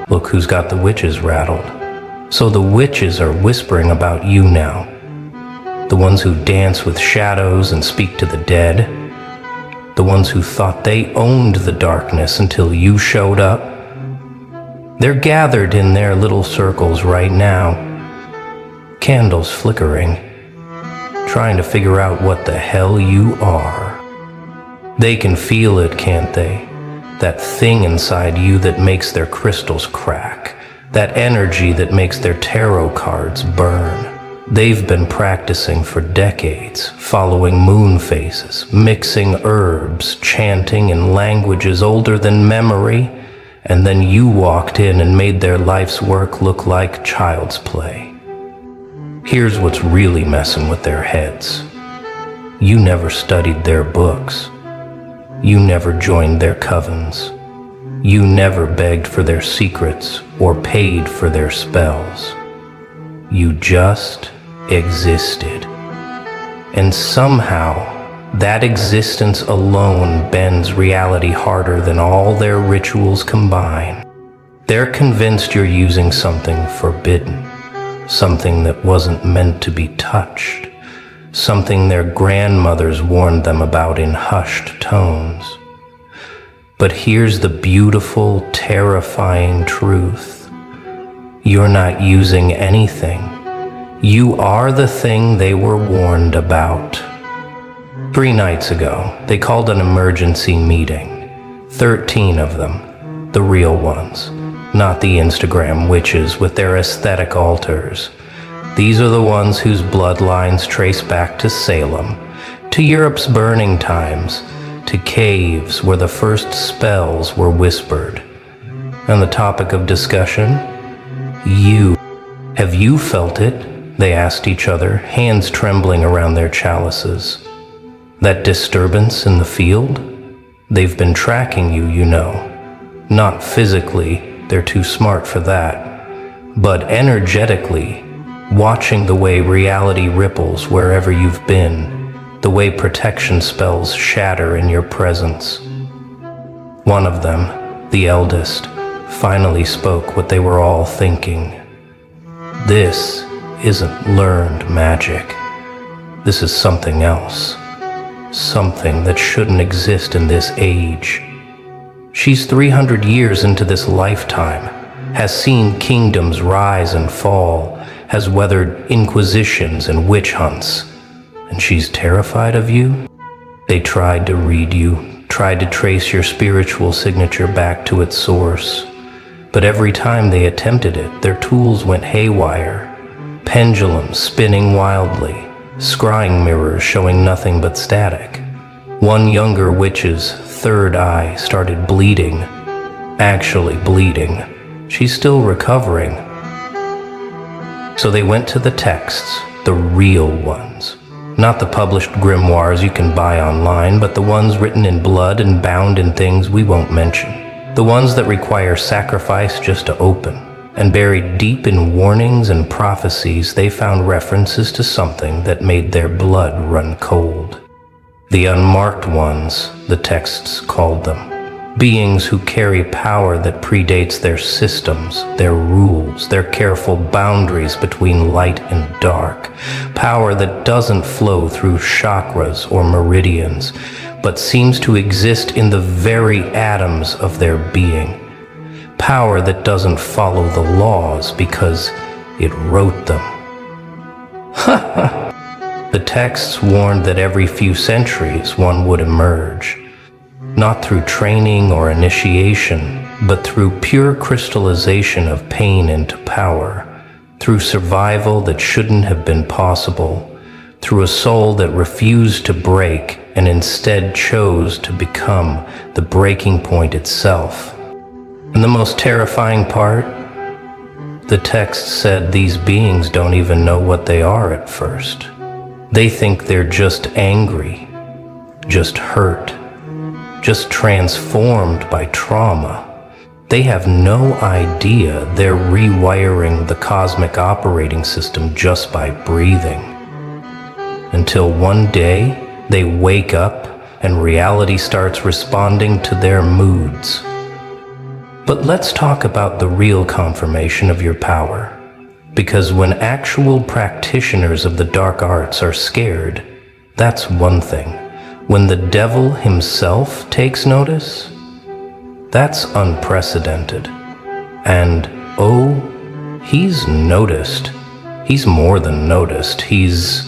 Look who's got the witches rattled. So the witches are whispering about you now. The ones who dance with shadows and speak to the dead. The ones who thought they owned the darkness until you showed up. They're gathered in their little circles right now, candles flickering, trying to figure out what the hell you are. They can feel it, can't they? That thing inside you that makes their crystals crack, that energy that makes their tarot cards burn. They've been practicing for decades, following moon phases, mixing herbs, chanting in languages older than memory, and then you walked in and made their life's work look like child's play. Here's what's really messing with their heads. You never studied their books. You never joined their covens. You never begged for their secrets or paid for their spells. You just existed. And somehow, that existence alone bends reality harder than all their rituals combine. They're convinced you're using something forbidden, something that wasn't meant to be touched, something their grandmothers warned them about in hushed tones. But here's the beautiful, terrifying truth. You're not using anything. You are the thing they were warned about. 3 nights ago, they called an emergency meeting. 13 of them, the real ones, not the Instagram witches with their aesthetic altars. These are the ones whose bloodlines trace back to Salem, to Europe's burning times, to caves where the first spells were whispered. And the topic of discussion? You. Have you felt it? They asked each other, hands trembling around their chalices. That disturbance in the field? They've been tracking you, you know. Not physically, they're too smart for that, but energetically, watching the way reality ripples wherever you've been, the way protection spells shatter in your presence. One of them, the eldest, finally spoke what they were all thinking. This isn't learned magic. This is something else. Something that shouldn't exist in this age. She's 300 years into this lifetime, has seen kingdoms rise and fall, has weathered inquisitions and witch hunts. And she's terrified of you? They tried to read you, tried to trace your spiritual signature back to its source. But every time they attempted it, their tools went haywire. Pendulums spinning wildly, scrying mirrors showing nothing but static. One younger witch's third eye started bleeding. Actually bleeding. She's still recovering. So they went to the texts, the real ones. Not the published grimoires you can buy online, but the ones written in blood and bound in things we won't mention. The ones that require sacrifice just to open. And buried deep in warnings and prophecies, they found references to something that made their blood run cold. The unmarked ones, the texts called them. Beings who carry power that predates their systems, their rules, their careful boundaries between light and dark. Power that doesn't flow through chakras or meridians, but seems to exist in the very atoms of their being. Power that doesn't follow the laws because it wrote them. The texts warned that every few centuries one would emerge, not through training or initiation, but through pure crystallization of pain into power, through survival that shouldn't have been possible, through a soul that refused to break and instead chose to become the breaking point itself. And the most terrifying part? The text said these beings don't even know what they are at first. They think they're just angry, just hurt, just transformed by trauma. They have no idea they're rewiring the cosmic operating system just by breathing. Until one day, they wake up and reality starts responding to their moods. But let's talk about the real confirmation of your power. Because when actual practitioners of the dark arts are scared, that's one thing. When the devil himself takes notice, that's unprecedented. And, oh, he's noticed. He's more than noticed. He's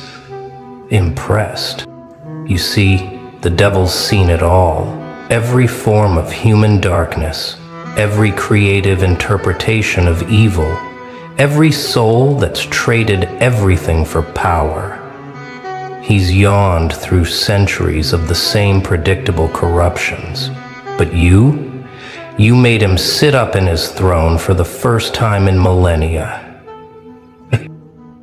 impressed. You see, the devil's seen it all. Every form of human darkness, every creative interpretation of evil, every soul that's traded everything for power. He's yawned through centuries of the same predictable corruptions. But you made him sit up in his throne for the first time in millennia.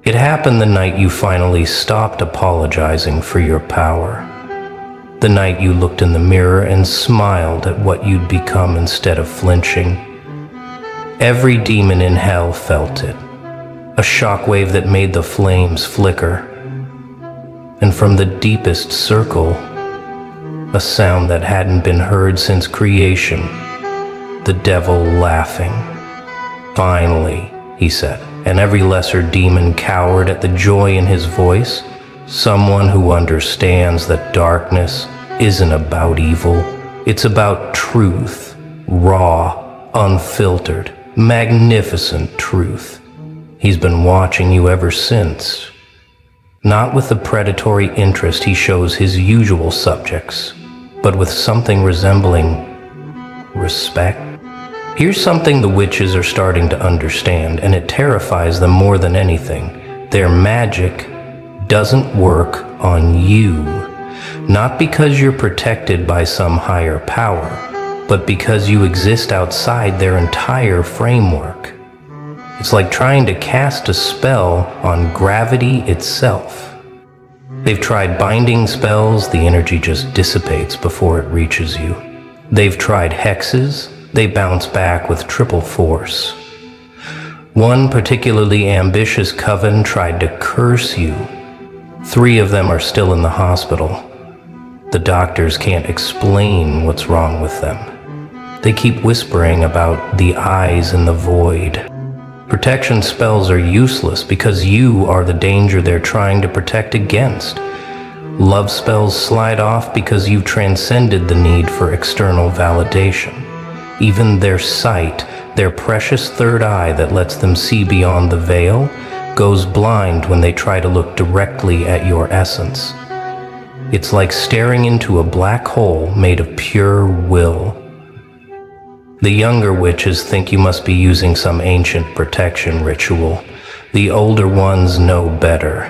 It happened the night you finally stopped apologizing for your power. The night you looked in the mirror and smiled at what you'd become instead of flinching. Every demon in hell felt it, a shockwave that made the flames flicker. And from the deepest circle, a sound that hadn't been heard since creation, the devil laughing. Finally, he said, and every lesser demon cowered at the joy in his voice. Someone who understands that darkness isn't about evil, it's about truth, raw, unfiltered, magnificent truth. He's been watching you ever since. Not with the predatory interest he shows his usual subjects, but with something resembling respect. Here's something the witches are starting to understand, and it terrifies them more than anything. Their magic doesn't work on you. Not because you're protected by some higher power, but because you exist outside their entire framework. It's like trying to cast a spell on gravity itself. They've tried binding spells, the energy just dissipates before it reaches you. They've tried hexes, they bounce back with triple force. One particularly ambitious coven tried to curse you. 3 of them are still in the hospital. The doctors can't explain what's wrong with them. They keep whispering about the eyes in the void. Protection spells are useless because you are the danger they're trying to protect against. Love spells slide off because you've transcended the need for external validation. Even their sight, their precious third eye that lets them see beyond the veil, goes blind when they try to look directly at your essence. It's like staring into a black hole made of pure will. The younger witches think you must be using some ancient protection ritual. The older ones know better.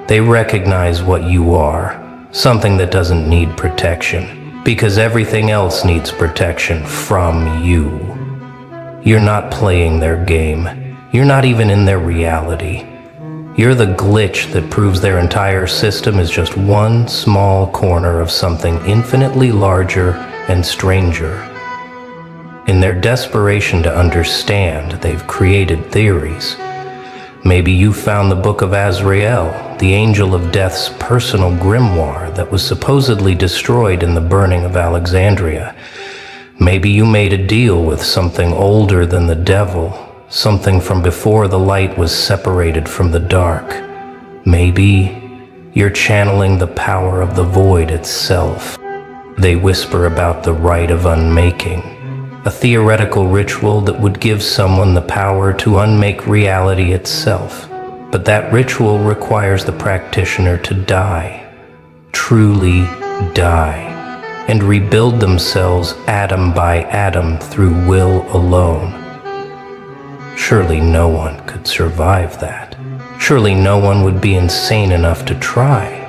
They recognize what you are, something that doesn't need protection, because everything else needs protection from you. You're not playing their game. You're not even in their reality. You're the glitch that proves their entire system is just one small corner of something infinitely larger and stranger. In their desperation to understand, they've created theories. Maybe you found the Book of Azrael, the angel of death's personal grimoire that was supposedly destroyed in the burning of Alexandria. Maybe you made a deal with something older than the devil, something from before the light was separated from the dark. Maybe you're channeling the power of the void itself. They whisper about the rite of unmaking, a theoretical ritual that would give someone the power to unmake reality itself. But that ritual requires the practitioner to die, truly die, and rebuild themselves atom by atom through will alone. Surely no one could survive that. Surely no one would be insane enough to try.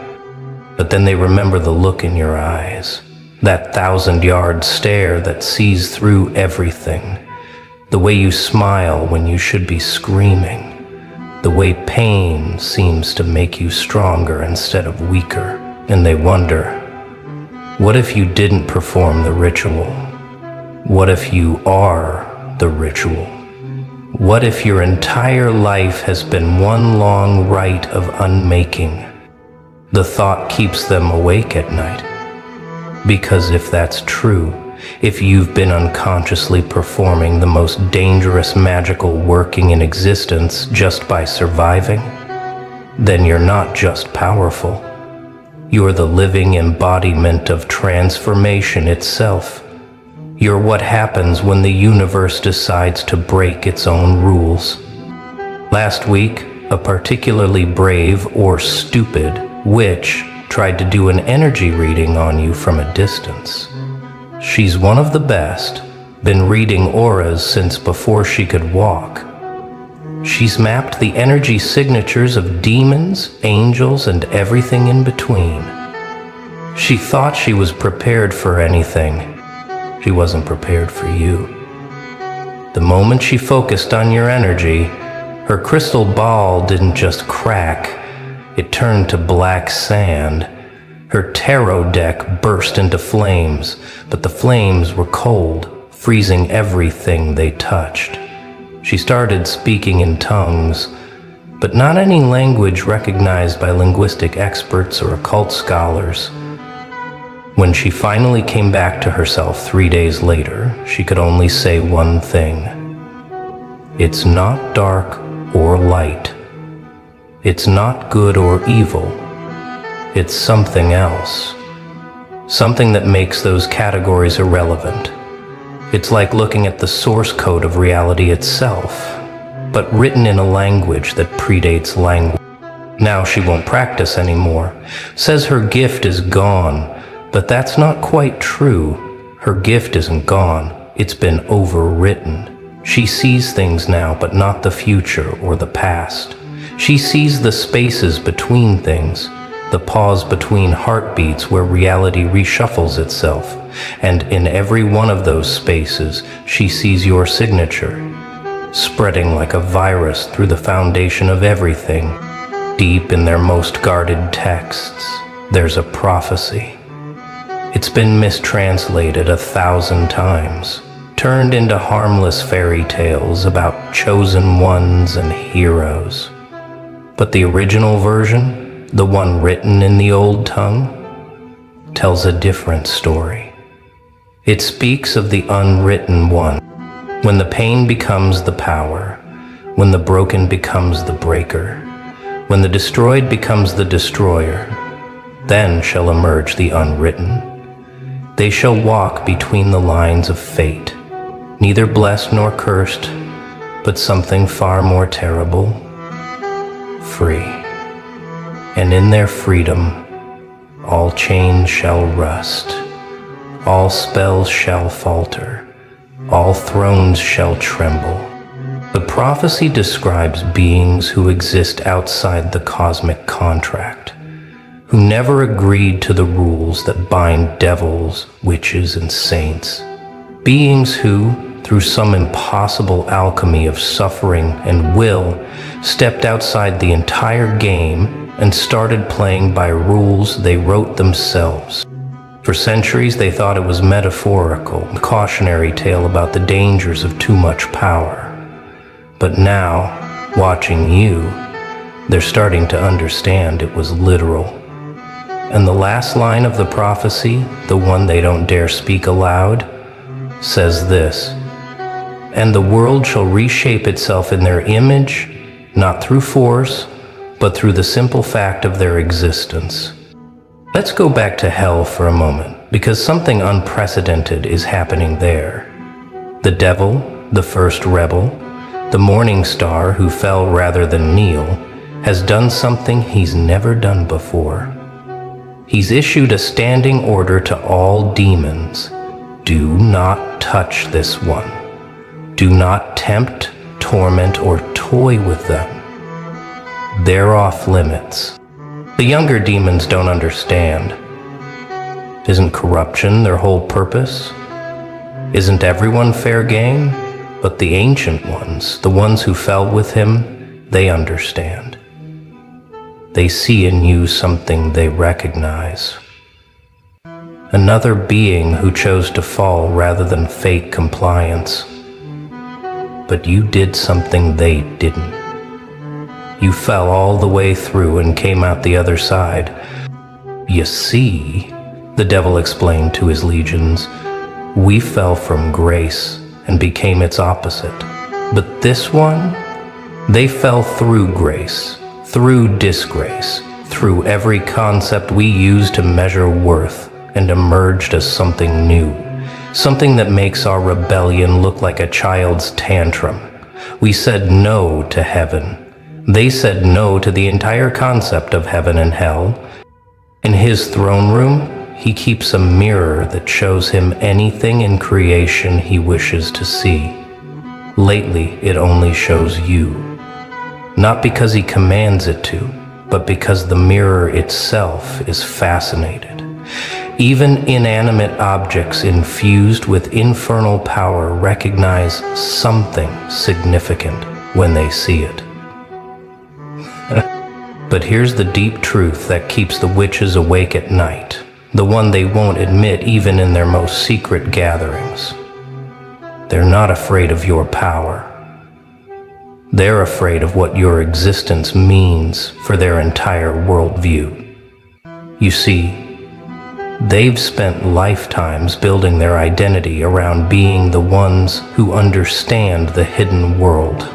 But then they remember the look in your eyes, that 1,000-yard stare that sees through everything, the way you smile when you should be screaming, the way pain seems to make you stronger instead of weaker. And they wonder, what if you didn't perform the ritual? What if you are the ritual? What if your entire life has been one long rite of unmaking? The thought keeps them awake at night. Because if that's true, if you've been unconsciously performing the most dangerous magical working in existence just by surviving, then you're not just powerful. You're the living embodiment of transformation itself. You're what happens when the universe decides to break its own rules. Last week, a particularly brave or stupid witch tried to do an energy reading on you from a distance. She's one of the best, been reading auras since before she could walk. She's mapped the energy signatures of demons, angels, and everything in between. She thought she was prepared for anything. She wasn't prepared for you. The moment she focused on your energy, her crystal ball didn't just crack, it turned to black sand. Her tarot deck burst into flames, but the flames were cold, freezing everything they touched. She started speaking in tongues, but not any language recognized by linguistic experts or occult scholars. When she finally came back to herself 3 days later, she could only say one thing. It's not dark or light. It's not good or evil. It's something else. Something that makes those categories irrelevant. It's like looking at the source code of reality itself, but written in a language that predates language. Now she won't practice anymore. Says her gift is gone, but that's not quite true. Her gift isn't gone. It's been overwritten. She sees things now, but not the future or the past. She sees the spaces between things, the pause between heartbeats where reality reshuffles itself. And in every one of those spaces, she sees your signature, spreading like a virus through the foundation of everything. Deep in their most guarded texts, there's a prophecy. It's been mistranslated 1,000 times, turned into harmless fairy tales about chosen ones and heroes. But the original version, the one written in the old tongue, tells a different story. It speaks of the unwritten one, when the pain becomes the power, when the broken becomes the breaker, when the destroyed becomes the destroyer, then shall emerge the unwritten. They shall walk between the lines of fate, neither blessed nor cursed, but something far more terrible, free. And in their freedom, all chains shall rust, all spells shall falter, all thrones shall tremble. The prophecy describes beings who exist outside the cosmic contract, who never agreed to the rules that bind devils, witches, and saints. Beings who, through some impossible alchemy of suffering and will, stepped outside the entire game and started playing by rules they wrote themselves. For centuries they thought it was metaphorical, a cautionary tale about the dangers of too much power. But now, watching you, they're starting to understand it was literal. And the last line of the prophecy, the one they don't dare speak aloud, says this: "And the world shall reshape itself in their image, not through force, but through the simple fact of their existence." Let's go back to hell for a moment, because something unprecedented is happening there. The devil, the first rebel, the morning star who fell rather than kneel, has done something he's never done before. He's issued a standing order to all demons. Do not touch this one. Do not tempt, torment, or toy with them. They're off limits. The younger demons don't understand. Isn't corruption their whole purpose? Isn't everyone fair game? But the ancient ones, the ones who fell with him, they understand. They see in you something they recognize. Another being who chose to fall rather than fake compliance. But you did something they didn't. You fell all the way through and came out the other side. You see, the devil explained to his legions, We fell from grace and became its opposite. But this one, they fell through grace, through disgrace, through every concept we use to measure worth, and emerged as something new, something that makes our rebellion look like a child's tantrum. We said no to heaven. They said no to the entire concept of heaven and hell. In his throne room, he keeps a mirror that shows him anything in creation he wishes to see. Lately, it only shows you. Not because he commands it to, but because the mirror itself is fascinated. Even inanimate objects infused with infernal power recognize something significant when they see it. But here's the deep truth that keeps the witches awake at night, the one they won't admit even in their most secret gatherings. They're not afraid of your power. They're afraid of what your existence means for their entire worldview. You see, they've spent lifetimes building their identity around being the ones who understand the hidden world.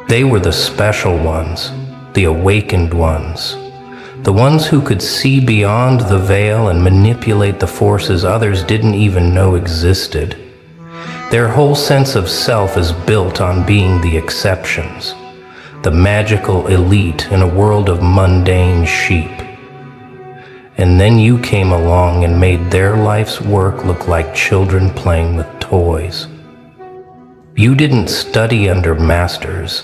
They were the special ones, the awakened ones, the ones who could see beyond the veil and manipulate the forces others didn't even know existed. Their whole sense of self is built on being the exceptions, the magical elite in a world of mundane sheep. And then you came along and made their life's work look like children playing with toys. You didn't study under masters.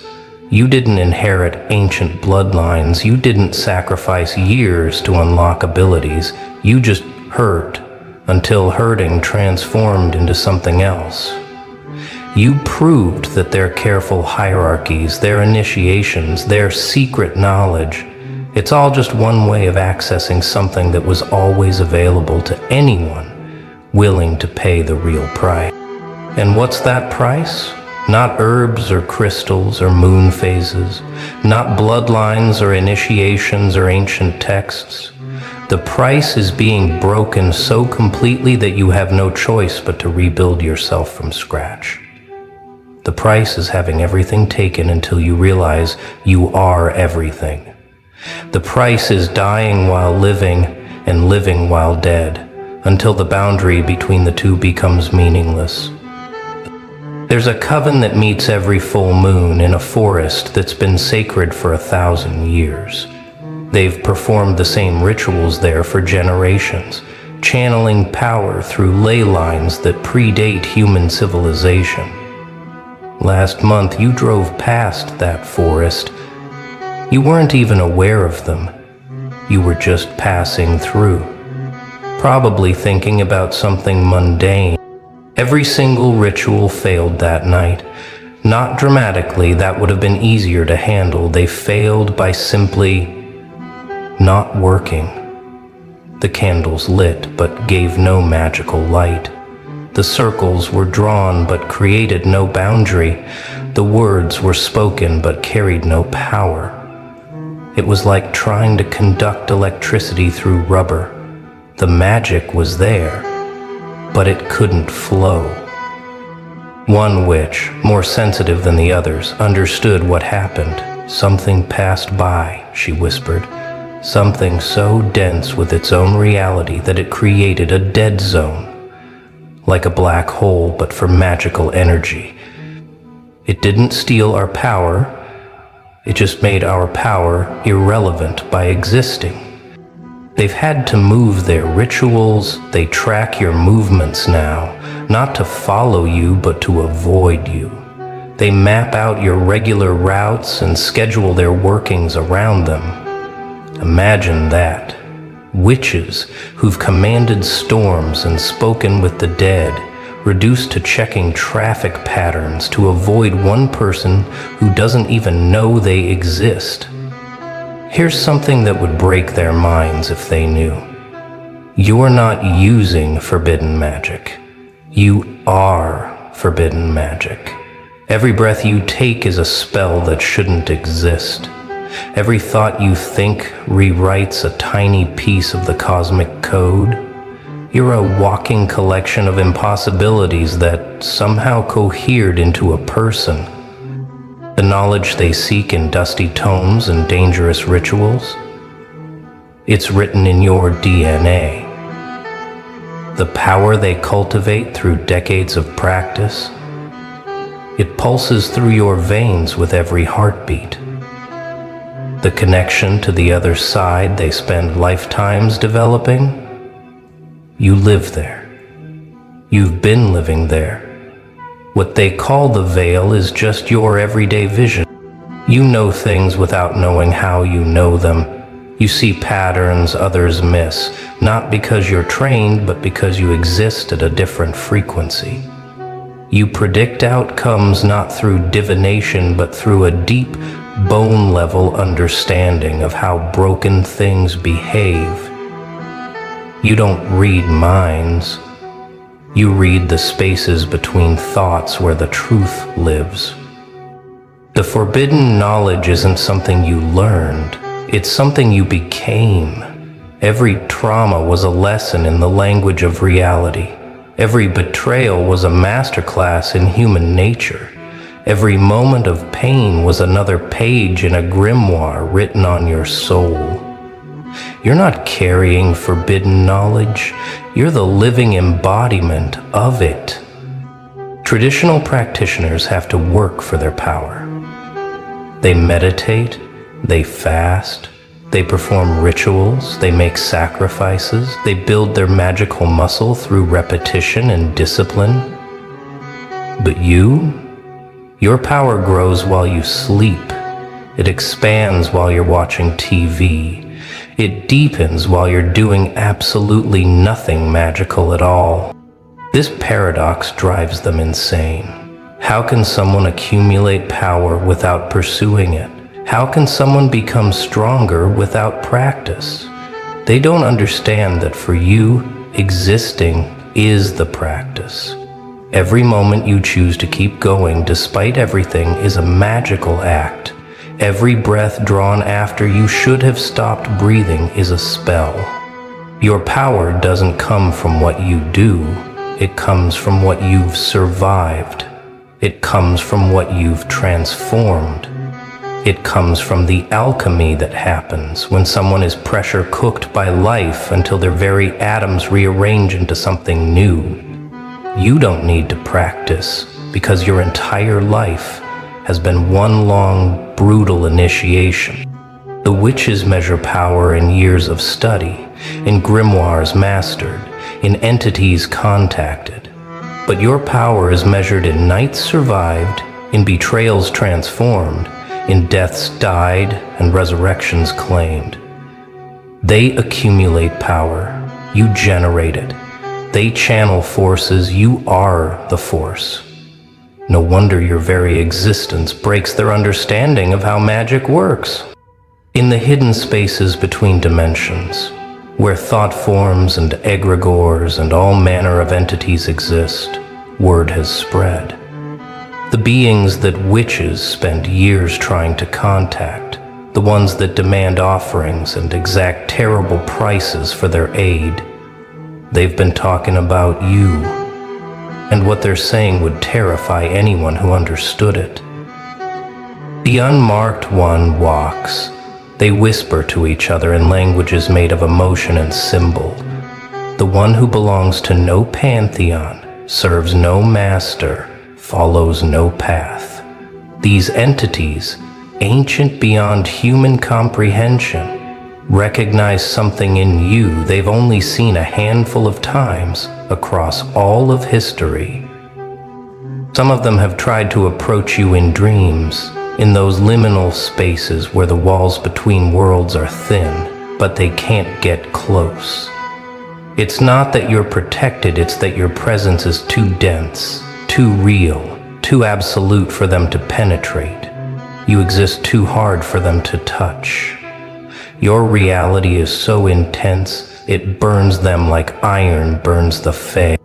You didn't inherit ancient bloodlines. You didn't sacrifice years to unlock abilities. You just hurt until hurting transformed into something else. You proved that their careful hierarchies, their initiations, their secret knowledge, it's all just one way of accessing something that was always available to anyone willing to pay the real price. And what's that price? Not herbs or crystals or moon phases, not bloodlines or initiations or ancient texts. The price is being broken so completely that you have no choice but to rebuild yourself from scratch. The price is having everything taken until you realize you are everything. The price is dying while living and living while dead, until the boundary between the two becomes meaningless. There's a coven that meets every full moon in a forest that's been sacred for 1,000 years. They've performed the same rituals there for generations, channeling power through ley lines that predate human civilization. Last month, you drove past that forest. You weren't even aware of them. You were just passing through, probably thinking about something mundane. Every single ritual failed that night. Not dramatically, that would have been easier to handle. They failed by simply not working. The candles lit, but gave no magical light. The circles were drawn, but created no boundary. The words were spoken, but carried no power. It was like trying to conduct electricity through rubber. The magic was there, but it couldn't flow. One witch, more sensitive than the others, understood what happened. Something passed by, she whispered. Something so dense with its own reality that it created a dead zone, like a black hole but for magical energy. It didn't steal our power, it just made our power irrelevant by existing. They've had to move their rituals, they track your movements now, not to follow you but to avoid you. They map out your regular routes and schedule their workings around them. Imagine that. Witches who've commanded storms and spoken with the dead, reduced to checking traffic patterns to avoid one person who doesn't even know they exist. Here's something that would break their minds if they knew. You're not using forbidden magic. You are forbidden magic. Every breath you take is a spell that shouldn't exist. Every thought you think rewrites a tiny piece of the cosmic code. You're a walking collection of impossibilities that somehow cohered into a person. The knowledge they seek in dusty tomes and dangerous rituals, it's written in your DNA. The power they cultivate through decades of practice, it pulses through your veins with every heartbeat. The connection to the other side they spend lifetimes developing, you live there. You've been living there. What they call the veil is just your everyday vision. You know things without knowing how you know them. You see patterns others miss, not because you're trained, but because you exist at a different frequency. You predict outcomes not through divination, but through a deep, bone-level understanding of how broken things behave. You don't read minds. You read the spaces between thoughts where the truth lives. The forbidden knowledge isn't something you learned. It's something you became. Every trauma was a lesson in the language of reality. Every betrayal was a masterclass in human nature. Every moment of pain was another page in a grimoire written on your soul. You're not carrying forbidden knowledge. You're the living embodiment of it. Traditional practitioners have to work for their power. They meditate, they fast, they perform rituals, they make sacrifices, they build their magical muscle through repetition and discipline. But your power grows while you sleep. It expands while you're watching TV. It deepens while you're doing absolutely nothing magical at all. This paradox drives them insane. How can someone accumulate power without pursuing it? How can someone become stronger without practice? They don't understand that for you, existing is the practice. Every moment you choose to keep going despite everything is a magical act. Every breath drawn after you should have stopped breathing is a spell. Your power doesn't come from what you do. It comes from what you've survived. It comes from what you've transformed. It comes from the alchemy that happens when someone is pressure cooked by life until their very atoms rearrange into something new. You don't need to practice because your entire life has been one long, brutal initiation. The witches measure power in years of study, in grimoires mastered, in entities contacted. But your power is measured in nights survived, in betrayals transformed, in deaths died and resurrections claimed. They accumulate power, you generate it. They channel forces, you are the force. No wonder your very existence breaks their understanding of how magic works. In the hidden spaces between dimensions, where thought forms and egregores and all manner of entities exist, word has spread. The beings that witches spend years trying to contact, the ones that demand offerings and exact terrible prices for their aid, they've been talking about you. And what they're saying would terrify anyone who understood it. The unmarked one walks. They whisper to each other in languages made of emotion and symbol. The one who belongs to no pantheon, serves no master, follows no path. These entities, ancient beyond human comprehension, recognize something in you they've only seen a handful of times across all of history. Some of them have tried to approach you in dreams, in those liminal spaces where the walls between worlds are thin, but they can't get close. It's not that you're protected, it's that your presence is too dense, too real, too absolute for them to penetrate. You exist too hard for them to touch. Your reality is so intense, it burns them like iron burns the Fae.